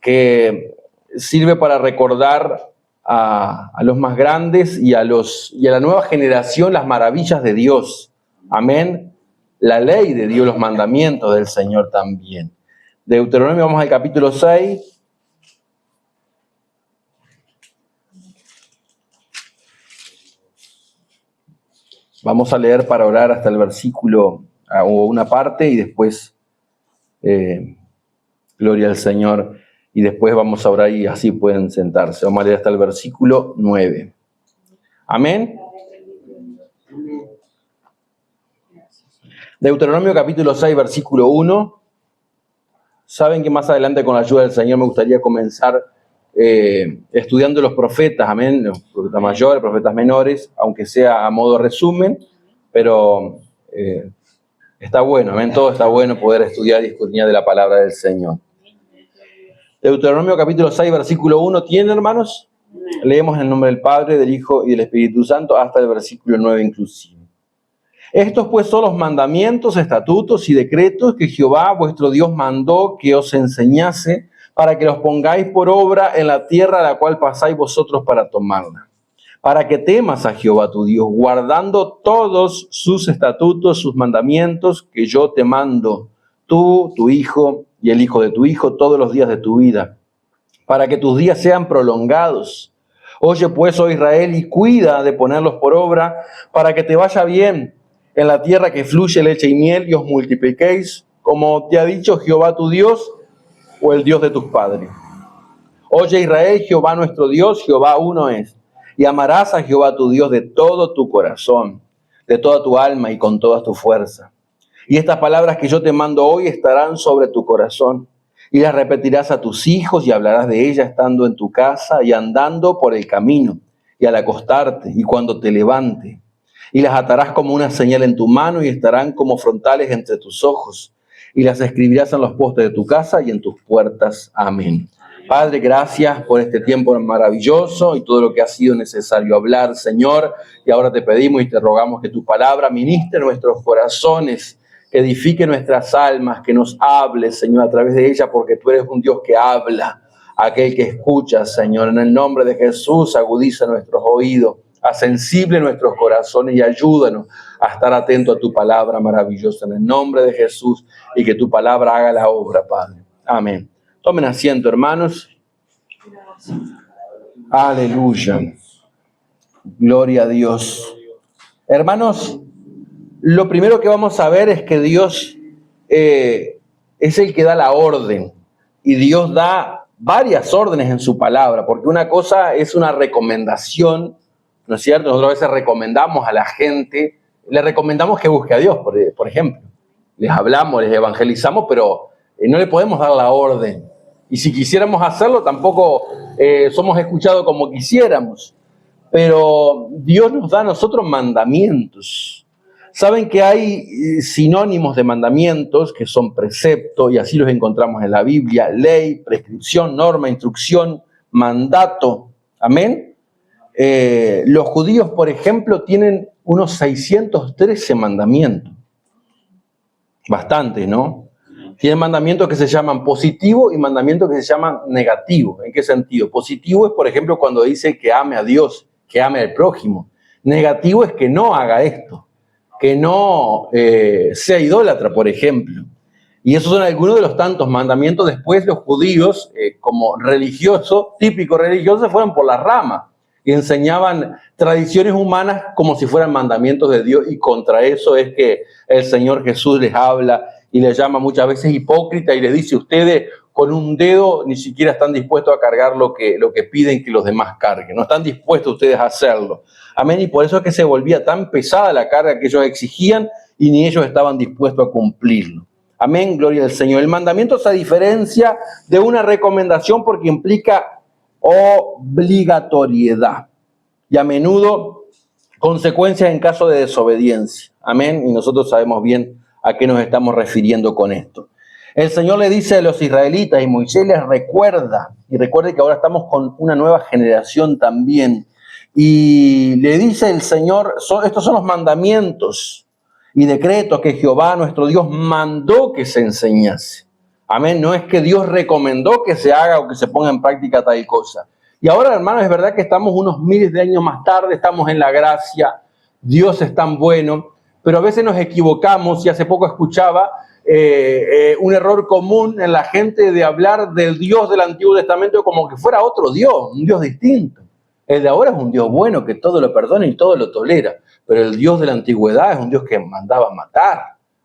que sirve para recordar a los más grandes y a la nueva generación las maravillas de Dios. Amén. La ley de Dios, los mandamientos del Señor también. Deuteronomio, vamos al capítulo 6. Vamos a leer para orar hasta el versículo o una parte y después gloria al Señor. Y después vamos a orar y así pueden sentarse. Vamos a leer hasta el versículo 9. Amén. Deuteronomio capítulo 6, versículo 1. Saben que más adelante con la ayuda del Señor me gustaría comenzar estudiando los profetas, amén, los profetas mayores, profetas menores, aunque sea a modo resumen, pero está bueno, amén, todo está bueno poder estudiar y escudriñar de la palabra del Señor. Deuteronomio capítulo 6, versículo 1, ¿tienen, hermanos? Leemos en el nombre del Padre, del Hijo y del Espíritu Santo hasta el versículo 9 inclusive. Estos pues son los mandamientos, estatutos y decretos que Jehová vuestro Dios mandó que os enseñase para que los pongáis por obra en la tierra a la cual pasáis vosotros para tomarla. Para que temas a Jehová tu Dios, guardando todos sus estatutos, sus mandamientos que yo te mando, tú, tu hijo y el hijo de tu hijo, todos los días de tu vida, para que tus días sean prolongados. Oye pues, oh Israel, y cuida de ponerlos por obra, para que te vaya bien en la tierra que fluye leche y miel, y os multipliquéis, como te ha dicho Jehová tu Dios, o el Dios de tus padres. Oye Israel, Jehová nuestro Dios, Jehová uno es. Y amarás a Jehová tu Dios de todo tu corazón, de toda tu alma y con toda tu fuerza. Y estas palabras que yo te mando hoy estarán sobre tu corazón. Y las repetirás a tus hijos y hablarás de ellas estando en tu casa y andando por el camino, y al acostarte y cuando te levantes. Y las atarás como una señal en tu mano y estarán como frontales entre tus ojos. Y las escribirás en los postes de tu casa y en tus puertas. Amén. Padre, gracias por este tiempo maravilloso y todo lo que ha sido necesario hablar, Señor. Y ahora te pedimos y te rogamos que tu palabra ministre nuestros corazones, que edifique nuestras almas, que nos hable, Señor, a través de ella, porque tú eres un Dios que habla, aquel que escucha, Señor. En el nombre de Jesús, agudiza nuestros oídos, haz sensible nuestros corazones y ayúdanos a estar atentos a tu palabra maravillosa. En el nombre de Jesús, y que tu palabra haga la obra, Padre. Amén. Tomen asiento, hermanos. Aleluya. Gloria a Dios. Hermanos, lo primero que vamos a ver es que Dios es el que da la orden. Y Dios da varias órdenes en su palabra, porque una cosa es una recomendación, ¿no es cierto? Nosotros a veces recomendamos a la gente, le recomendamos que busque a Dios, por ejemplo. Les hablamos, les evangelizamos, pero no le podemos dar la orden. Y si quisiéramos hacerlo, tampoco somos escuchados como quisiéramos. Pero Dios nos da a nosotros mandamientos. Saben que hay sinónimos de mandamientos que son precepto, y así los encontramos en la Biblia: ley, prescripción, norma, instrucción, mandato. Amén. Los judíos, por ejemplo, tienen unos 613 mandamientos. Bastante, ¿no? Tienen mandamientos que se llaman positivo y mandamientos que se llaman negativo. ¿En qué sentido? Positivo es, por ejemplo, cuando dice que ame a Dios, que ame al prójimo. Negativo es que no haga esto, que no sea idólatra, por ejemplo. Y esos son algunos de los tantos mandamientos. Después los judíos, como religiosos, típicos religiosos, se fueron por la rama y enseñaban tradiciones humanas como si fueran mandamientos de Dios, y contra eso es que el Señor Jesús les habla y les llama muchas veces hipócrita y les dice: ustedes con un dedo ni siquiera están dispuestos a cargar lo que piden que los demás carguen, no están dispuestos ustedes a hacerlo. Amén. Y por eso es que se volvía tan pesada la carga que ellos exigían y ni ellos estaban dispuestos a cumplirlo. Amén, gloria al Señor. El mandamiento se diferencia de una recomendación porque implica obligatoriedad y a menudo consecuencias en caso de desobediencia. Amén. Y nosotros sabemos bien a qué nos estamos refiriendo con esto. El Señor le dice a los israelitas, y Moisés les recuerda, y recuerde que ahora estamos con una nueva generación también, y le dice el Señor: estos son los mandamientos y decretos que Jehová nuestro Dios mandó que se enseñase. Amén. No es que Dios recomendó que se haga o que se ponga en práctica tal cosa. Y ahora, hermanos, es verdad que estamos unos miles de años más tarde, estamos en la gracia, Dios es tan bueno, pero a veces nos equivocamos y hace poco escuchaba un error común en la gente de hablar del Dios del Antiguo Testamento como que fuera otro Dios, un Dios distinto. El de ahora es un Dios bueno que todo lo perdona y todo lo tolera, pero el Dios de la antigüedad es un Dios que mandaba matar,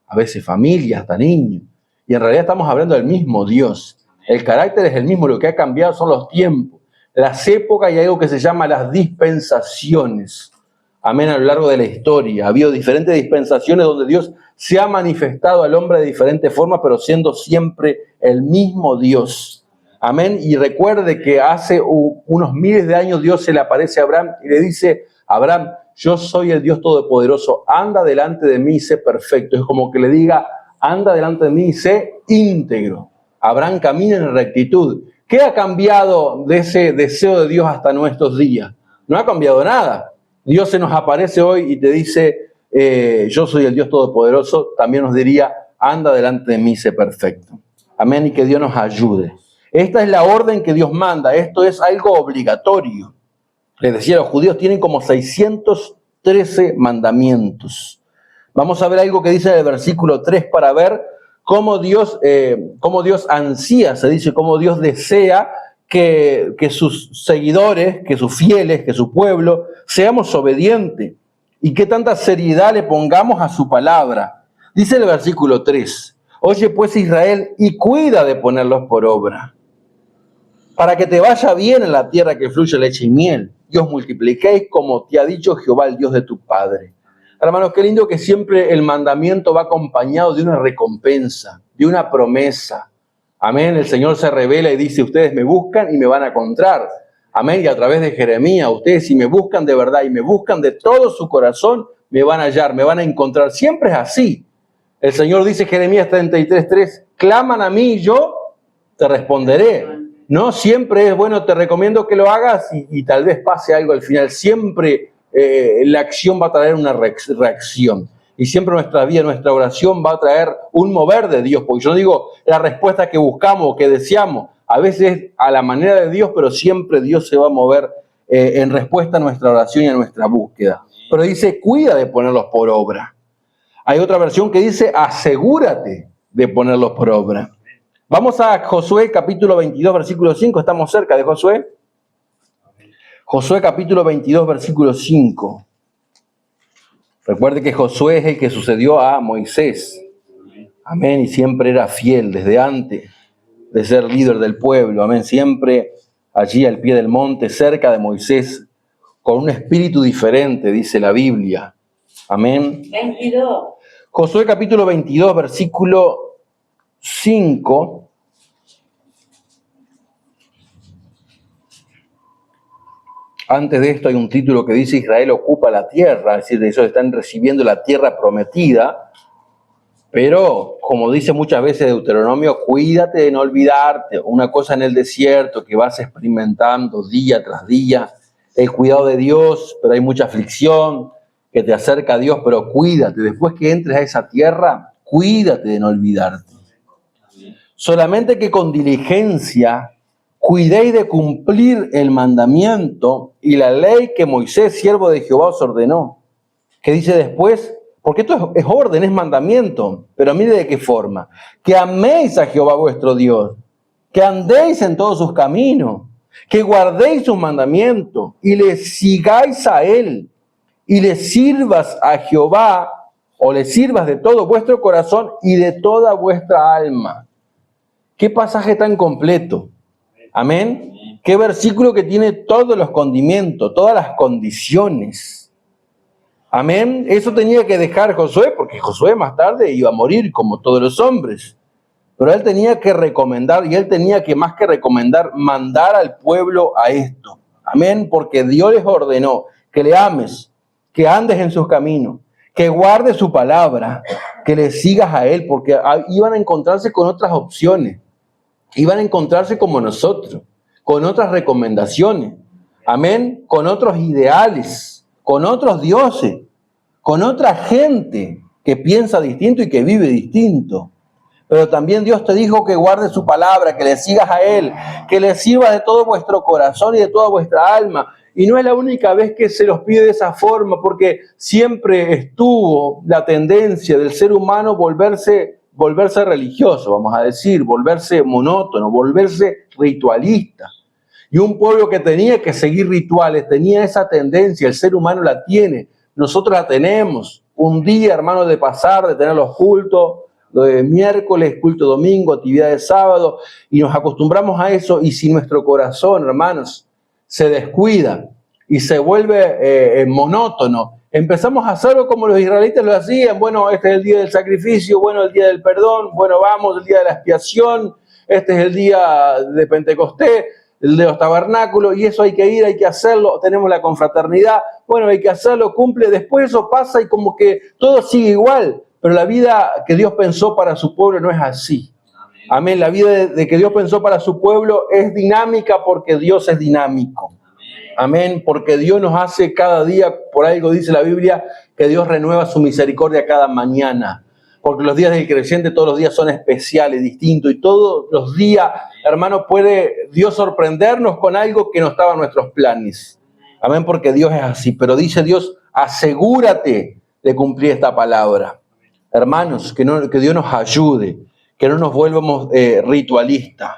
a veces familias, hasta niños. Y en realidad estamos hablando del mismo Dios. El carácter es el mismo, lo que ha cambiado son los tiempos, las épocas y algo que se llama las dispensaciones. Amén, a lo largo de la historia. Ha habido diferentes dispensaciones donde Dios se ha manifestado al hombre de diferentes formas, pero siendo siempre el mismo Dios. Amén. Y recuerde que hace unos miles de años Dios se le aparece a Abraham y le dice, Abraham, yo soy el Dios Todopoderoso, anda delante de mí y sé perfecto. Es como que le diga, anda delante de mí y sé íntegro. Abraham camina en rectitud. ¿Qué ha cambiado de ese deseo de Dios hasta nuestros días? No ha cambiado nada. Dios se nos aparece hoy y te dice, yo soy el Dios Todopoderoso. También nos diría, anda delante de mí y sé perfecto. Amén, y que Dios nos ayude. Esta es la orden que Dios manda. Esto es algo obligatorio. Les decía, los judíos tienen como 613 mandamientos. Vamos a ver algo que dice en el versículo 3 para ver cómo Dios ansía, se dice, cómo Dios desea que sus seguidores, que sus fieles, que su pueblo, seamos obedientes y qué tanta seriedad le pongamos a su palabra. Dice el versículo 3, oye pues Israel y cuida de ponerlos por obra, para que te vaya bien en la tierra que fluye leche y miel, y os multipliquéis como te ha dicho Jehová, el Dios de tu padre. Hermanos, qué lindo que siempre el mandamiento va acompañado de una recompensa, de una promesa. Amén, el Señor se revela y dice, ustedes me buscan y me van a encontrar. Amén, y a través de Jeremías, ustedes si me buscan de verdad y me buscan de todo su corazón, me van a hallar, me van a encontrar. Siempre es así. El Señor dice, Jeremías 33:3, claman a mí y yo te responderé. No siempre es, bueno, te recomiendo que lo hagas y tal vez pase algo al final. Siempre la acción va a traer una reacción. Y siempre nuestra vida, nuestra oración va a traer un mover de Dios. Porque yo no digo la respuesta que buscamos o que deseamos. A veces a la manera de Dios, pero siempre Dios se va a mover en respuesta a nuestra oración y a nuestra búsqueda. Pero dice, cuida de ponerlos por obra. Hay otra versión que dice, asegúrate de ponerlos por obra. Vamos a Josué capítulo 22, versículo 5. Estamos cerca de Josué. Josué capítulo 22, versículo 5. Recuerde que Josué es el que sucedió a Moisés. Amén. Y siempre era fiel desde antes de ser líder del pueblo. Amén. Siempre allí al pie del monte, cerca de Moisés, con un espíritu diferente, dice la Biblia. Amén. 22. Josué capítulo 22, versículo 5. Antes de esto hay un título que dice Israel ocupa la tierra, es decir, de ellos están recibiendo la tierra prometida, pero como dice muchas veces Deuteronomio, cuídate de no olvidarte, una cosa en el desierto que vas experimentando día tras día, el cuidado de Dios, pero hay mucha aflicción que te acerca a Dios, pero cuídate, después que entres a esa tierra, cuídate de no olvidarte. Solamente que con diligencia cuidéis de cumplir el mandamiento y la ley que Moisés, siervo de Jehová, os ordenó. Que dice después, porque esto es orden, es mandamiento, pero mire de qué forma. Que améis a Jehová vuestro Dios, que andéis en todos sus caminos, que guardéis sus mandamientos y le sigáis a él y le sirvas a Jehová o le sirvas de todo vuestro corazón y de toda vuestra alma. ¿Qué pasaje tan completo? Amén. Qué versículo que tiene todos los condimentos, todas las condiciones. Amén. Eso tenía que dejar Josué, porque Josué más tarde iba a morir como todos los hombres. Pero él tenía que recomendar, y él tenía que más que recomendar, mandar al pueblo a esto. Amén. Porque Dios les ordenó que le ames, que andes en sus caminos, que guardes su palabra, que le sigas a él, porque iban a encontrarse con otras opciones. Iban a encontrarse como nosotros, con otras recomendaciones, amén, con otros ideales, con otros dioses, con otra gente que piensa distinto y que vive distinto. Pero también Dios te dijo que guardes su palabra, que le sigas a Él, que le sirvas de todo vuestro corazón y de toda vuestra alma. Y no es la única vez que se los pide de esa forma, porque siempre estuvo la tendencia del ser humano volverse religioso, vamos a decir, volverse monótono, volverse ritualista. Y un pueblo que tenía que seguir rituales, tenía esa tendencia, el ser humano la tiene, nosotros la tenemos. Un día, hermano, de pasar, de tener los cultos, lo de miércoles, culto domingo, actividad de sábado, y nos acostumbramos a eso, y si nuestro corazón, hermanos, se descuida y se vuelve monótono, empezamos a hacerlo como los israelitas lo hacían. Bueno, este es el día del sacrificio, bueno, el día del perdón, bueno, vamos, el día de la expiación, este es el día de Pentecostés, el de los tabernáculos, y eso hay que ir, hay que hacerlo, tenemos la confraternidad, bueno, hay que hacerlo, cumple, después eso pasa y como que todo sigue igual, pero la vida que Dios pensó para su pueblo no es así. Amén, la vida de que Dios pensó para su pueblo es dinámica porque Dios es dinámico. Amén, porque Dios nos hace cada día, por algo dice la Biblia, que Dios renueva su misericordia cada mañana. Porque los días del creyente todos los días son especiales, distintos, y todos los días, hermano, puede Dios sorprendernos con algo que no estaba en nuestros planes. Amén, porque Dios es así. Pero dice Dios, asegúrate de cumplir esta palabra. Hermanos, que Dios nos ayude, que no nos vuelvamos ritualistas.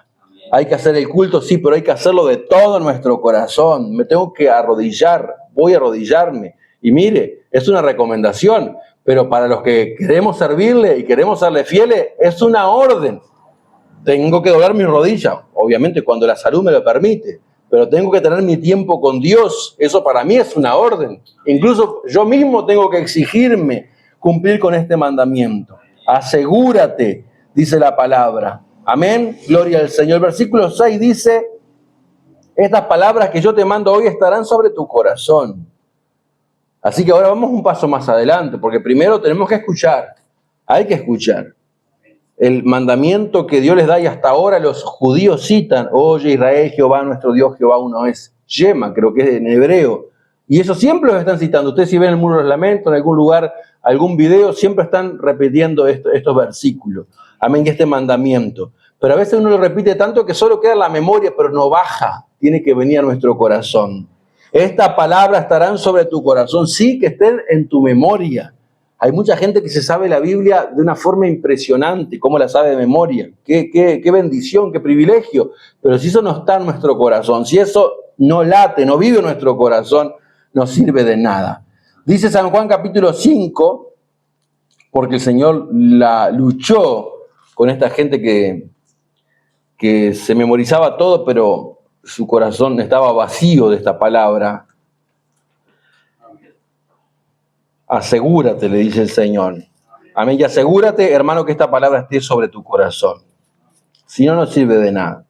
Hay que hacer el culto, sí, pero hay que hacerlo de todo nuestro corazón. Me tengo que arrodillar, voy a arrodillarme. Y mire, es una recomendación, pero para los que queremos servirle y queremos serle fieles, es una orden. Tengo que doblar mis rodillas, obviamente cuando la salud me lo permite, pero tengo que tener mi tiempo con Dios. Eso para mí es una orden. Incluso yo mismo tengo que exigirme cumplir con este mandamiento. Asegúrate, dice la palabra. Amén, gloria al Señor. Versículo 6 dice, estas palabras que yo te mando hoy estarán sobre tu corazón. Así que ahora vamos un paso más adelante, porque primero tenemos que escuchar, hay que escuchar. El mandamiento que Dios les da y hasta ahora los judíos citan, oye Israel, Jehová nuestro Dios, Jehová uno es. Shema, creo que es en hebreo. Y eso siempre los están citando. Ustedes si ven el Muro de los Lamentos, en algún lugar, algún video, siempre están repitiendo estos versículos. Amén, y este mandamiento. Pero a veces uno lo repite tanto que solo queda en la memoria, pero no baja. Tiene que venir a nuestro corazón. Estas palabras estarán sobre tu corazón. Sí, que estén en tu memoria. Hay mucha gente que se sabe la Biblia de una forma impresionante. ¿Cómo la sabe de memoria? Qué bendición, qué privilegio. Pero si eso no está en nuestro corazón, si eso no late, no vive en nuestro corazón, no sirve de nada. Dice San Juan capítulo 5, porque el Señor la luchó con esta gente que se memorizaba todo, pero su corazón estaba vacío de esta palabra. Asegúrate, le dice el Señor. Amén. Y asegúrate, hermano, que esta palabra esté sobre tu corazón. Si no, no sirve de nada.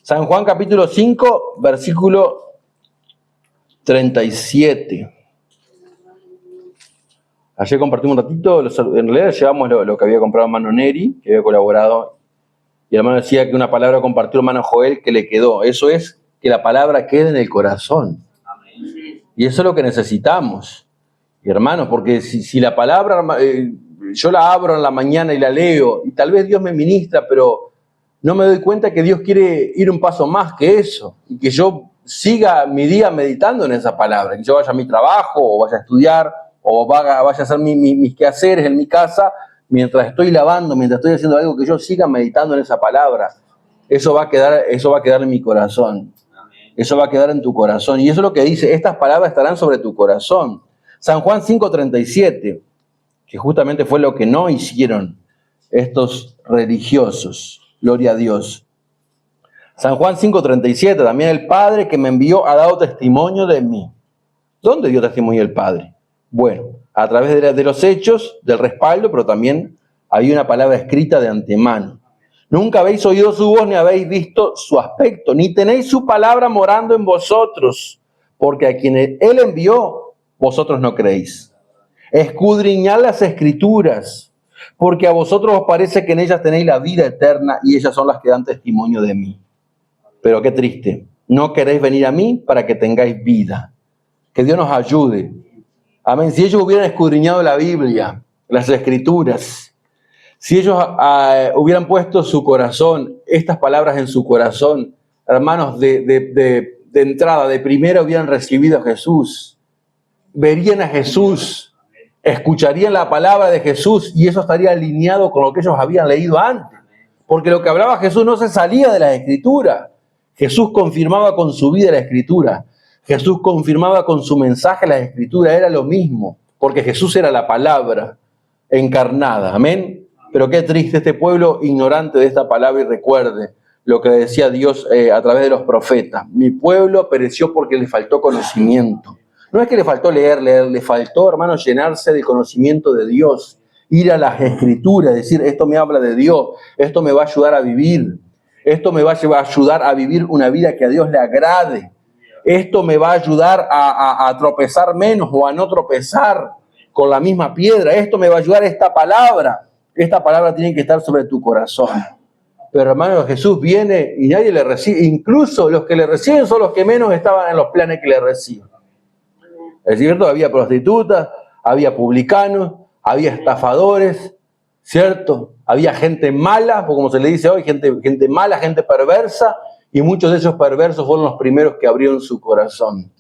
San Juan capítulo 5, versículo 37. Ayer compartimos un ratito, en realidad llevamos lo que había comprado hermano Neri, que había colaborado. Y el hermano decía que una palabra compartió hermano Joel que le quedó. Eso es que la palabra quede en el corazón. Y eso es lo que necesitamos. Y hermanos, porque si la palabra, yo la abro en la mañana y la leo, y tal vez Dios me ministra, pero no me doy cuenta que Dios quiere ir un paso más que eso, y que yo siga mi día meditando en esa palabra, que yo vaya a mi trabajo, o vaya a estudiar, o vaya a hacer mis quehaceres en mi casa, mientras estoy lavando, mientras estoy haciendo algo, que yo siga meditando en esa palabra. Eso va a quedar en mi corazón. Eso va a quedar en tu corazón. Y eso es lo que dice, estas palabras estarán sobre tu corazón. San Juan 5:37, que justamente fue lo que no hicieron estos religiosos. Gloria a Dios. San Juan 5:37, también el Padre que me envió ha dado testimonio de mí. ¿Dónde dio testimonio el Padre? Bueno, a través de los hechos, del respaldo, pero también hay una palabra escrita de antemano. Nunca habéis oído su voz, ni habéis visto su aspecto, ni tenéis su palabra morando en vosotros, porque a quien Él envió, vosotros no creéis. Escudriñad las Escrituras, porque a vosotros os parece que en ellas tenéis la vida eterna, y ellas son las que dan testimonio de mí. Pero qué triste, no queréis venir a mí para que tengáis vida. Que Dios nos ayude. Amén. Si ellos hubieran escudriñado la Biblia, las Escrituras, Si ellos hubieran puesto su corazón, estas palabras en su corazón, hermanos, de entrada, de primera, hubieran recibido a Jesús, verían a Jesús, escucharían la palabra de Jesús y eso estaría alineado con lo que ellos habían leído antes. Porque lo que hablaba Jesús no se salía de la Escritura. Jesús confirmaba con su vida la Escritura. Jesús confirmaba con su mensaje la Escritura. Era lo mismo, porque Jesús era la palabra encarnada. Amén. Pero qué triste este pueblo ignorante de esta palabra y recuerde lo que decía Dios a través de los profetas. Mi pueblo pereció porque le faltó conocimiento. No es que le faltó leer, le faltó, hermano, llenarse de conocimiento de Dios. Ir a las Escrituras, decir, esto me habla de Dios, esto me va a ayudar a vivir, esto me va a ayudar a vivir una vida que a Dios le agrade, esto me va a ayudar a tropezar menos o a no tropezar con la misma piedra, esto me va a ayudar esta palabra tiene que estar sobre tu corazón. Pero hermano, Jesús viene y nadie le recibe, incluso los que le reciben son los que menos estaban en los planes que le reciben. Es cierto, había prostitutas, había publicanos, había estafadores, ¿cierto? Había gente mala, como se le dice hoy, gente mala, gente perversa, y muchos de esos perversos fueron los primeros que abrieron su corazón.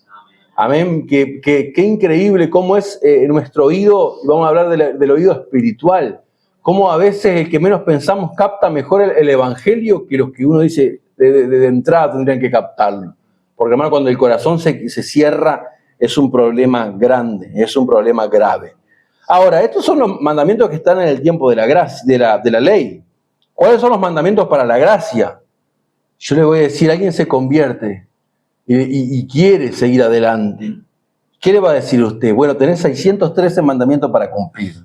Amén. Qué increíble cómo es nuestro oído, vamos a hablar del oído espiritual, cómo a veces el que menos pensamos capta mejor el evangelio que los que uno dice de entrada tendrían que captarlo. Porque hermano, cuando el corazón se cierra, es un problema grande, es un problema grave. Ahora, estos son los mandamientos que están en el tiempo de la gracia, de la ley. ¿Cuáles son los mandamientos para la gracia? Yo le voy a decir, alguien se convierte y quiere seguir adelante. ¿Qué le va a decir usted? Bueno, tenés 613 mandamientos para cumplir.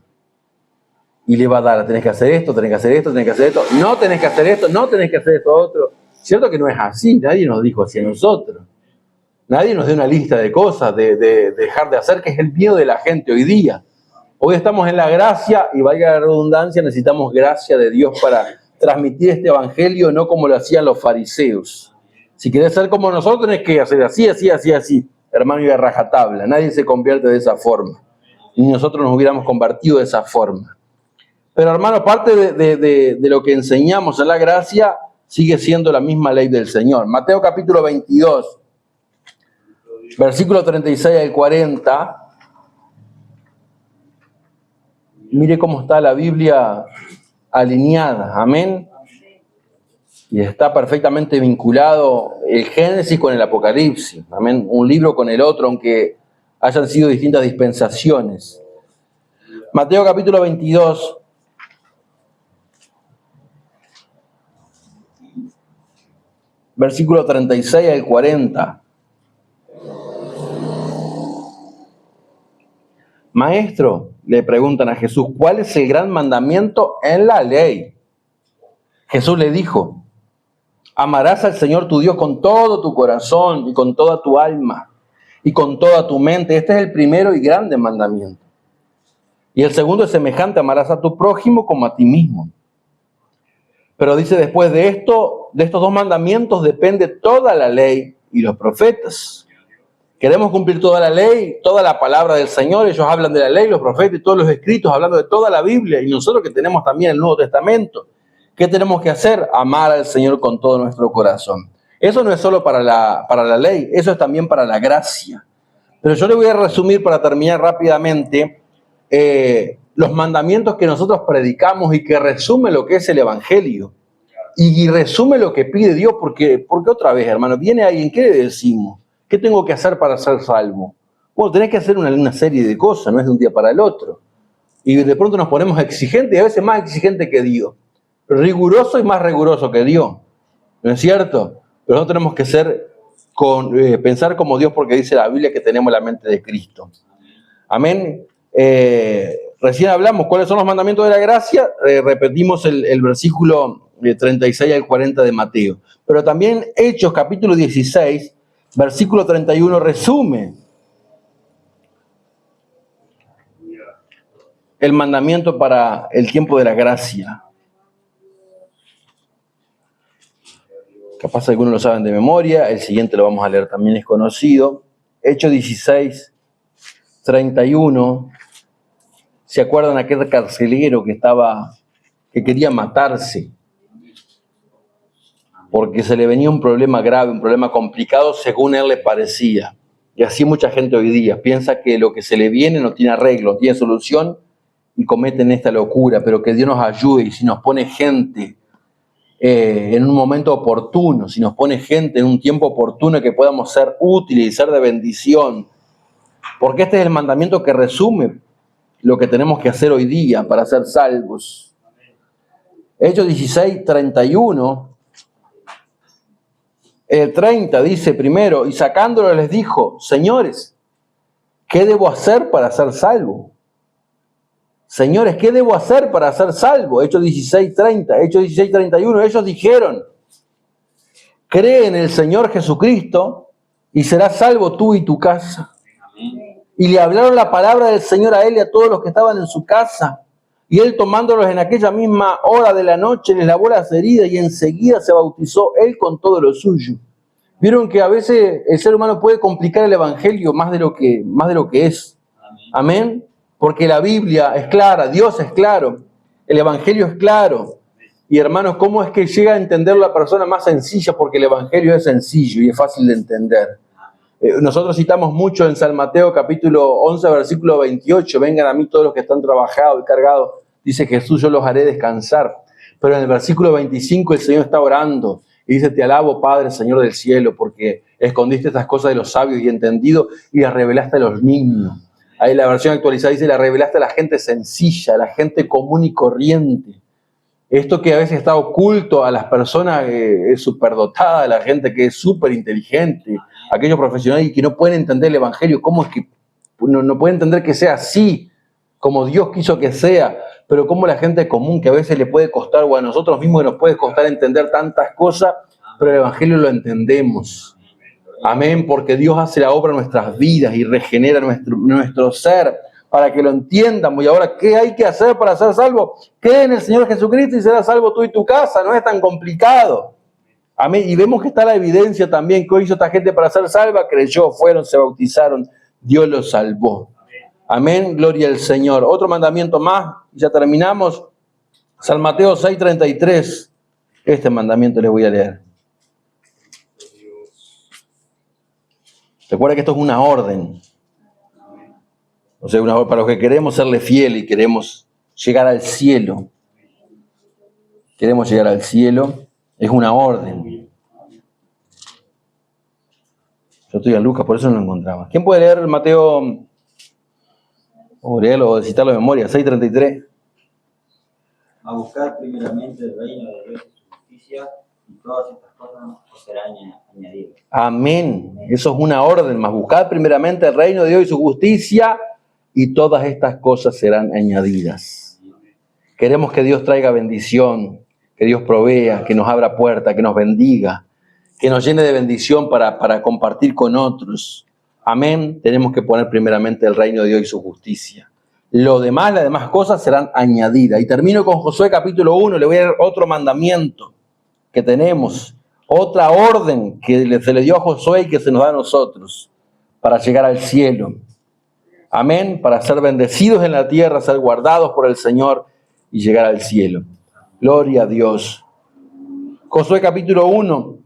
Y le va a dar, tenés que hacer esto, tenés que hacer esto, tenés que hacer esto, no tenés que hacer esto, no tenés que hacer esto otro. Cierto que no es así, nadie nos dijo así a nosotros. Nadie nos dio una lista de cosas de dejar de hacer, que es el miedo de la gente hoy día. Hoy estamos en la gracia y valga la redundancia, necesitamos gracia de Dios para transmitir este evangelio, no como lo hacían los fariseos. Si querés ser como nosotros, tenés que hacer así, así, así, así. Hermano, y a rajatabla. Nadie se convierte de esa forma. Ni nosotros nos hubiéramos convertido de esa forma. Pero hermano, parte de lo que enseñamos en la gracia sigue siendo la misma ley del Señor. Mateo capítulo 22. Versículo 36 al 40. Mire cómo está la Biblia alineada. Amén. Y está perfectamente vinculado el Génesis con el Apocalipsis. Amén. Un libro con el otro, aunque hayan sido distintas dispensaciones. Mateo capítulo 22. Versículo 36 al 40. Maestro, le preguntan a Jesús, ¿cuál es el gran mandamiento en la ley? Jesús le dijo, amarás al Señor tu Dios con todo tu corazón y con toda tu alma y con toda tu mente. Este es el primero y grande mandamiento. Y el segundo es semejante, amarás a tu prójimo como a ti mismo. Pero dice, después de estos dos mandamientos depende toda la ley y los profetas. Queremos cumplir toda la ley, toda la palabra del Señor. Ellos hablan de la ley, los profetas y todos los escritos, hablando de toda la Biblia. Y nosotros que tenemos también el Nuevo Testamento, ¿qué tenemos que hacer? Amar al Señor con todo nuestro corazón. Eso no es solo para la ley, eso es también para la gracia. Pero yo le voy a resumir para terminar rápidamente los mandamientos que nosotros predicamos y que resume lo que es el Evangelio. Y resume lo que pide Dios, porque otra vez, hermano, viene alguien, ¿qué le decimos? ¿Qué tengo que hacer para ser salvo? Bueno, tenés que hacer una serie de cosas, no es de un día para el otro. Y de pronto nos ponemos exigentes, y a veces más exigentes que Dios. Riguroso y más riguroso que Dios. ¿No es cierto? Pero no tenemos que pensar como Dios, porque dice la Biblia que tenemos la mente de Cristo. Amén. Recién hablamos cuáles son los mandamientos de la gracia. Repetimos el versículo 36 al 40 de Mateo. Pero también Hechos capítulo 16, versículo 31 resume el mandamiento para el tiempo de la gracia. Capaz algunos lo saben de memoria, el siguiente lo vamos a leer, también es conocido. Hechos 16, 31. ¿Se acuerdan aquel carcelero que estaba que quería matarse, porque se le venía un problema grave, un problema complicado, según él le parecía. Y así mucha gente hoy día piensa que lo que se le viene no tiene arreglo, no tiene solución, y cometen esta locura, pero que Dios nos ayude, y si nos pone gente en un momento oportuno, si nos pone gente en un tiempo oportuno, que podamos ser útiles y ser de bendición, porque este es el mandamiento que resume lo que tenemos que hacer hoy día para ser salvos. Hechos 16, 31, el 30 dice primero, y sacándolo les dijo: señores, ¿qué debo hacer para ser salvo? Señores, ¿qué debo hacer para ser salvo? Hechos 16, 30, Hechos 16, 31, ellos dijeron: cree en el Señor Jesucristo y serás salvo tú y tu casa. Y le hablaron la palabra del Señor a él y a todos los que estaban en su casa. Y él, tomándolos en aquella misma hora de la noche, les lavó las heridas y enseguida se bautizó él con todo lo suyo. Vieron que a veces el ser humano puede complicar el evangelio más de lo que es. Amén. Porque la Biblia es clara, Dios es claro, el evangelio es claro. Y hermanos, ¿cómo es que llega a entender la persona más sencilla? Porque el evangelio es sencillo y es fácil de entender. Nosotros citamos mucho en San Mateo capítulo 11, versículo 28, vengan a mí todos los que están trabajados y cargados, dice Jesús, yo los haré descansar. Pero en el versículo 25 el Señor está orando y dice: te alabo, Padre, Señor del cielo, porque escondiste estas cosas de los sabios y entendidos y las revelaste a los niños. Ahí la versión actualizada dice: la revelaste a la gente sencilla, a la gente común y corriente. Esto que a veces está oculto a las personas es superdotada, a la gente que es súper inteligente, aquellos profesionales que no pueden entender el evangelio, cómo es que no pueden entender que sea así, como Dios quiso que sea, pero como la gente común, que a veces le puede costar, o a nosotros mismos que nos puede costar entender tantas cosas, pero el evangelio lo entendemos. Amén, porque Dios hace la obra en nuestras vidas y regenera nuestro ser, para que lo entiendamos. Y ahora, ¿qué hay que hacer para ser salvo? Cree en el Señor Jesucristo y serás salvo tú y tu casa. No es tan complicado. Amén. Y vemos que está la evidencia también. ¿Qué hizo esta gente para ser salva? Creyó, fueron, se bautizaron. Dios los salvó. Amén. Gloria al Señor. Otro mandamiento más. Ya terminamos. San Mateo 6:33. Este mandamiento les voy a leer. Recuerda que esto es una orden. O sea, para los que queremos serle fiel y queremos llegar al cielo. Queremos llegar al cielo. Es una orden. Yo estoy en Lucas, por eso no lo encontraba. ¿Quién puede leer Mateo? O leerlo o citarlo de memoria. 6:33. A buscar primeramente el reino de Dios y su justicia, y todas estas cosas os serán añadidas. Amén. Eso es una orden más. Buscar primeramente el reino de Dios y su justicia, y todas estas cosas serán añadidas. Queremos que Dios traiga bendición, que Dios provea, que nos abra puertas, que nos bendiga, que nos llene de bendición para compartir con otros. Amén. Tenemos que poner primeramente el reino de Dios y su justicia. Lo demás, las demás cosas serán añadidas. Y termino con Josué capítulo 1. Le voy a dar otro mandamiento que tenemos, otra orden que se le dio a Josué y que se nos da a nosotros para llegar al cielo. Amén. Para ser bendecidos en la tierra, ser guardados por el Señor y llegar al cielo. Gloria a Dios. Josué capítulo 1.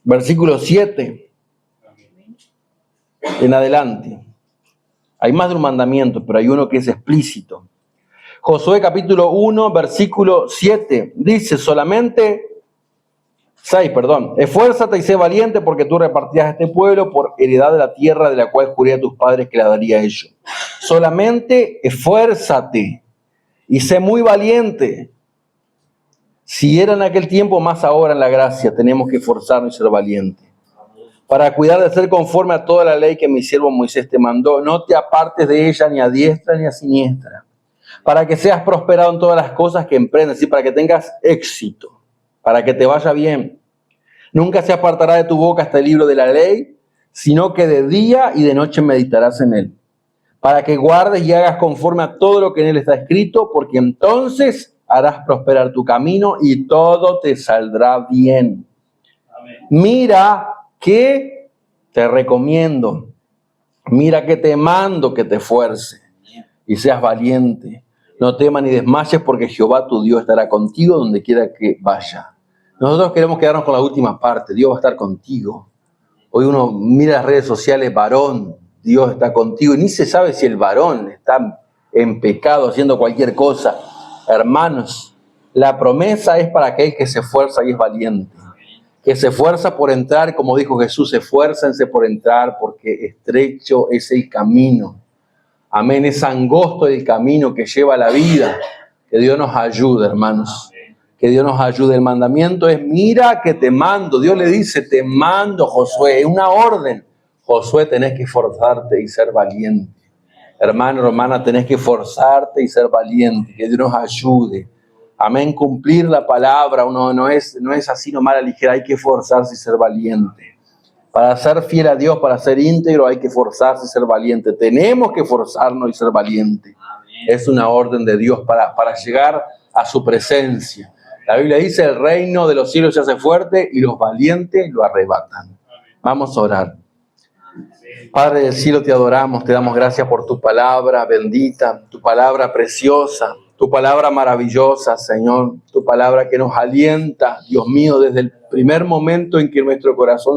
Versículo 7. En adelante. Hay más de un mandamiento, pero hay uno que es explícito. Josué capítulo 1, versículo 7. Dice solamente... 6, perdón. Esfuérzate y sé valiente, porque tú repartirás a este pueblo por heredad de la tierra de la cual juré a tus padres que la daría a ellos. Solamente esfuérzate y sé muy valiente. Si era en aquel tiempo, más ahora en la gracia, tenemos que esforzarnos y ser valientes. Para cuidar de ser conforme a toda la ley que mi siervo Moisés te mandó, no te apartes de ella ni a diestra ni a siniestra, para que seas prosperado en todas las cosas que emprendas y para que tengas éxito, para que te vaya bien. Nunca se apartará de tu boca este libro de la ley, sino que de día y de noche meditarás en él, para que guardes y hagas conforme a todo lo que en él está escrito, porque entonces harás prosperar tu camino y todo te saldrá bien. Amén. Mira que te recomiendo, mira que te mando que te esfuerces. y seas valiente. No temas ni desmayes, porque Jehová tu Dios estará contigo donde quiera que vaya. Nosotros queremos quedarnos con la última parte. Dios va a estar contigo. Hoy uno mira las redes sociales, varón, Dios está contigo. Y ni se sabe si el varón está en pecado, haciendo cualquier cosa. Hermanos, la promesa es para aquel que se esfuerza y es valiente. Que se esfuerza por entrar, como dijo Jesús, esfuércense por entrar, porque estrecho es el camino. Amén, es angosto el camino que lleva a la vida. Que Dios nos ayude, hermanos. Que Dios nos ayude. El mandamiento es, mira que te mando. Dios le dice, te mando, Josué. Es una orden. Josué, tenés que esforzarte y ser valiente. Hermano, hermana, tenés que esforzarte y ser valiente. Que Dios nos ayude. Amén, cumplir la palabra. Uno no es así nomás a la ligera. Hay que esforzarse y ser valiente. Para ser fiel a Dios, para ser íntegro, hay que esforzarse y ser valiente. Tenemos que esforzarnos y ser valientes. Es una orden de Dios para llegar a su presencia. La Biblia dice, el reino de los cielos se hace fuerte y los valientes lo arrebatan. Vamos a orar. Padre del cielo, te adoramos, te damos gracias por tu palabra bendita, tu palabra preciosa, tu palabra maravillosa, Señor, tu palabra que nos alienta, Dios mío, desde el primer momento en que nuestro corazón